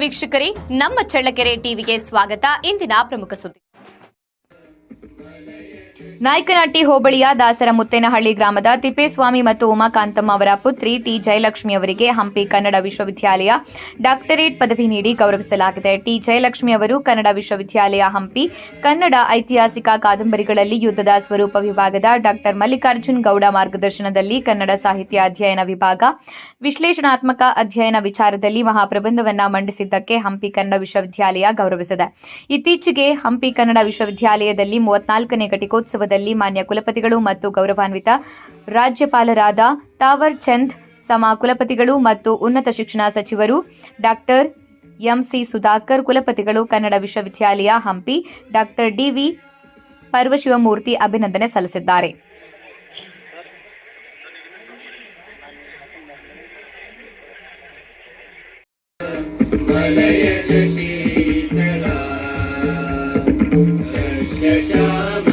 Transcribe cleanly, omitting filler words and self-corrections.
ವೀಕ್ಷಕರೇ, ನಮ್ಮ ಚಳ್ಳಕೆರೆ ಟಿವಿಗೆ ಸ್ವಾಗತ. ಇಂದಿನ ಪ್ರಮುಖ ಸುದ್ದಿ. ನಾಯಕನಹಟ್ಟಿ ಹೋಬಳಿಯ ದಾಸರ ಮುತ್ತೇನಹಳ್ಳಿ ಗ್ರಾಮದ ತಿಪ್ಪೇಸ್ವಾಮಿ ಮತ್ತು ಉಮಾಕಾಂತಮ್ಮ ಅವರ ಪುತ್ರಿ ಟಿ ಜಯಲಕ್ಷ್ಮಿ ಅವರಿಗೆ ಹಂಪಿ ಕನ್ನಡ ವಿಶ್ವವಿದ್ಯಾಲಯ ಡಾಕ್ಟರೇಟ್ ಪದವಿ ನೀಡಿ ಗೌರವಿಸಲಾಗಿದೆ. ಟಿ ಜಯಲಕ್ಷ್ಮಿ ಅವರು ಕನ್ನಡ ವಿಶ್ವವಿದ್ಯಾಲಯ ಹಂಪಿ ಕನ್ನಡ ಐತಿಹಾಸಿಕ ಕಾದಂಬರಿಗಳಲ್ಲಿ ಯುದ್ಧದ ಸ್ವರೂಪ ವಿಭಾಗದ ಡಾ ಮಲ್ಲಿಕಾರ್ಜುನ್ ಗೌಡ ಮಾರ್ಗದರ್ಶನದಲ್ಲಿ ಕನ್ನಡ ಸಾಹಿತ್ಯ ಅಧ್ಯಯನ ವಿಭಾಗ ವಿಶ್ಲೇಷಣಾತ್ಮಕ ಅಧ್ಯಯನ ವಿಚಾರದಲ್ಲಿ ಮಹಾಪ್ರಬಂಧವನ್ನ ಮಂಡಿಸಿದ್ದಕ್ಕೆ ಹಂಪಿ ಕನ್ನಡ ವಿಶ್ವವಿದ್ಯಾಲಯ ಗೌರವಿಸಿದೆ. ಇತ್ತೀಚೆಗೆ ಹಂಪಿ ಕನ್ನಡ ವಿಶ್ವವಿದ್ಯಾಲಯದಲ್ಲಿ 34ನೇ ಘಟಿಕೋತ್ಸವ ಮಾನ್ಯ ಕುಲಪತಿಗಳು ಮತ್ತು ಗೌರವಾನ್ವಿತ ರಾಜ್ಯಪಾಲರಾದ ತಾವರ್ ಚಂದ್ ಸಮಾ ಕುಲಪತಿಗಳು ಮತ್ತು ಉನ್ನತ ಶಿಕ್ಷಣ ಸಚಿವರು ಡಾಕ್ಟರ್ ಎಂಸಿ ಸುಧಾಕರ್ ಕುಲಪತಿಗಳು ಕನ್ನಡ ವಿಶ್ವವಿದ್ಯಾಲಯ ಹಂಪಿ ಡಾಕ್ಟರ್ ಡಿವಿ ಪರಮಶಿವಮೂರ್ತಿ ಅಭಿನಂದನೆ ಸಲ್ಲಿಸಿದ್ದಾರೆ. ಶ್ಯಾಮ